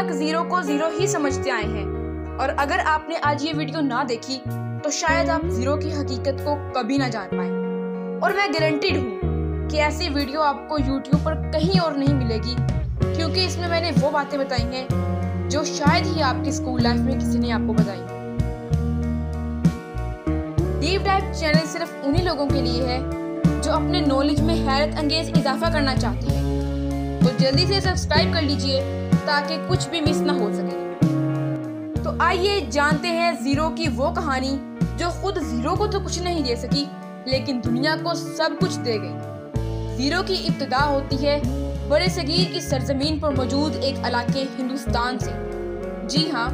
तक जीरो को जीरो ही समझते आए हैं, और अगर आपने आज ये वीडियो ना देखी तो शायद आप जीरो की हकीकत को कभी ना जान पाए। और मैं गारंटीड हूँ कि ऐसी वीडियो आपको YouTube पर कहीं और नहीं मिलेगी, क्योंकि इसमें मैंने वो बातें बताई हैं जो शायद ही आपकी स्कूल लाइफ में किसी ने आपको बताई। डीप डाइव चैनल सिर्फ उन्हीं लोगों के लिए है जो अपने नॉलेज में हैरत अंगेज इजाफा करना चाहते हैं। तो जल्दी से सब्सक्राइब कर लीजिए ताकि कुछ भी मिस ना हो सके। तो आइए जानते हैं जीरो की वो कहानी जो खुद जीरो को तो कुछ नहीं दे सकी, लेकिन दुनिया को सब कुछ दे गई। जीरो की इब्तिदा होती है बड़े सगीर की सरजमीन पर मौजूद एक इलाके हिंदुस्तान से। जी हाँ,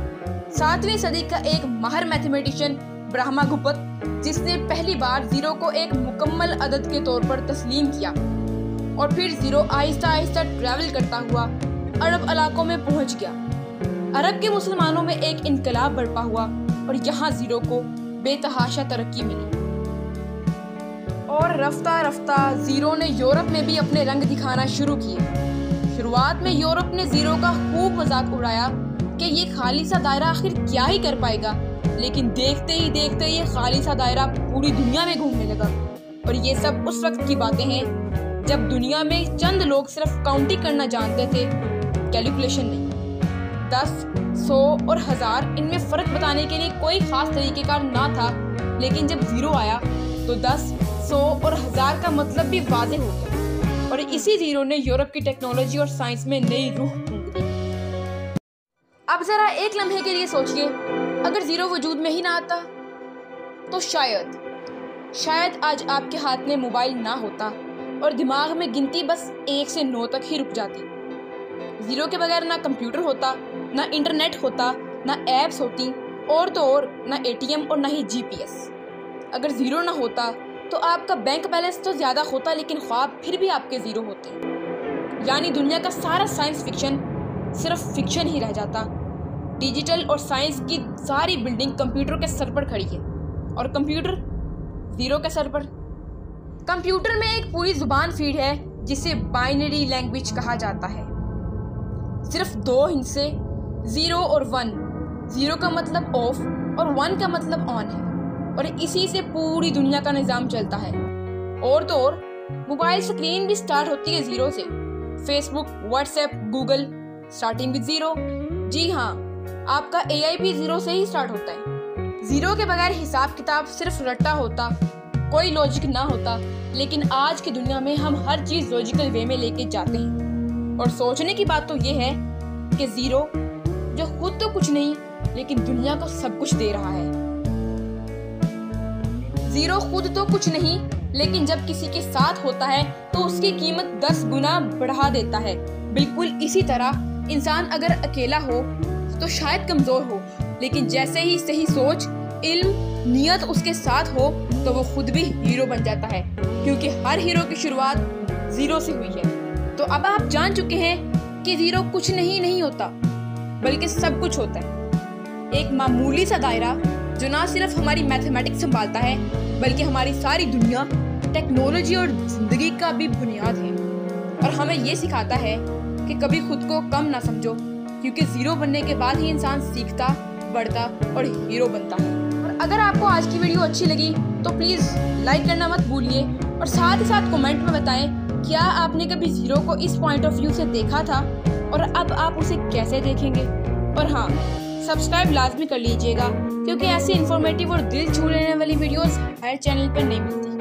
7वीं सदी का एक माहिर मैथमेटिशियन ब्रह्मगुप्त, जिसने पहली बार जीरो को एक मुकम्मल अदद के तौर पर तस्लीम किया, और फिर जीरो आहिस्ता आहिस्ता ट्रैवल करता हुआ अरब इलाकों में पहुंच गया। अरब के मुसलमानों में एक इनकलाब बरपा हुआ और यहाँ जीरो को बेतहाशा तरक्की मिली। और रफ्ता रफ्ता जीरो ने यूरोप में भी अपने रंग दिखाना शुरू किए। शुरुआत में यूरोप ने जीरो का खूब मजाक उड़ाया कि ये खाली सा दायरा आखिर क्या ही कर पाएगा, लेकिन देखते ही देखते ये खाली सा दायरा पूरी दुनिया में घूमने लगा। और ये सब उस वक्त की बातें हैं जब दुनिया में चंद लोग सिर्फ काउंटिंग करना जानते थे, कैलकुलेशन नहीं। 10, 100 और 1000 इनमें फर्क बताने के लिए कोई खास तरीकेकार ना था, लेकिन जब जीरो आया तो 10, 100 और 1000 का मतलब भी वाज़ेह हो गया। और इसी जीरो ने यूरोप की टेक्नोलॉजी और साइंस में नई रूह फूंक दी। अब जरा एक लम्हे के लिए सोचिए, अगर जीरो वजूद में ही ना आता तो शायद आज आपके हाथ में मोबाइल ना होता और दिमाग में गिनती बस 1 से 9 तक ही रुक जाती। जीरो के बगैर ना कंप्यूटर होता, ना इंटरनेट होता, ना एप्स होती, और तो और ना ATM और ना ही GPS। अगर जीरो ना होता तो आपका बैंक बैलेंस तो ज़्यादा होता, लेकिन ख्वाब फिर भी आपके जीरो होते। यानी दुनिया का सारा साइंस फिक्शन सिर्फ फिक्शन ही रह जाता। डिजिटल और साइंस की सारी बिल्डिंग कंप्यूटर के सर पर खड़ी है, और कंप्यूटर जीरो के सर पर। कंप्यूटर में एक पूरी जुबान फीड है जिसे बाइनरी लैंग्वेज कहा जाता है। सिर्फ 2 हिस्से, 0 और 1। 0 का मतलब ऑफ और 1 का मतलब ऑन है, और इसी से पूरी दुनिया का निज़ाम चलता है। और तो और मोबाइल स्क्रीन भी स्टार्ट होती है जीरो से। Facebook, WhatsApp, Google starting with zero. जी हाँ, आपका AI भी जीरो से ही स्टार्ट होता है। जीरो के बगैर हिसाब किताब सिर्फ रट्टा होता, कोई लॉजिक ना होता। लेकिन आज की दुनिया में हम हर चीज लॉजिकल वे में लेके जाते हैं। और सोचने की बात तो ये है कि जीरो जो खुद तो कुछ नहीं, लेकिन दुनिया को सब कुछ दे रहा है। जीरो खुद तो कुछ नहीं, लेकिन जब किसी के साथ होता है तो उसकी कीमत 10 गुना बढ़ा देता है। बिल्कुल इसी तरह इंसान अगर अकेला हो तो शायद कमजोर हो, लेकिन जैसे ही सही सोच, इल्म, नियत उसके साथ हो तो वो खुद भी हीरो बन जाता है, क्योंकि हर हीरो की शुरुआत जीरो से हुई है। तो अब आप जान चुके हैं कि जीरो कुछ नहीं होता, बल्कि सब कुछ होता है। एक मामूली सा दायरा जो ना सिर्फ हमारी मैथमेटिक्स संभालता है, बल्कि हमारी सारी दुनिया, टेक्नोलॉजी और जिंदगी का भी बुनियाद है। और हमें ये सिखाता है कि कभी खुद को कम ना समझो, क्योंकि जीरो बनने के बाद ही इंसान सीखता, बढ़ता और हीरो बनता है। और अगर आपको आज की वीडियो अच्छी लगी तो प्लीज़ लाइक करना मत भूलिए, और साथ ही साथ कमेंट में बताएं क्या आपने कभी जीरो को इस पॉइंट ऑफ व्यू से देखा था, और अब आप उसे कैसे देखेंगे। और हाँ, सब्सक्राइब लाजमी कर लीजिएगा, क्योंकि ऐसी इन्फॉर्मेटिव और दिल छू लेने वाली वीडियोस हर चैनल पर नहीं मिलती।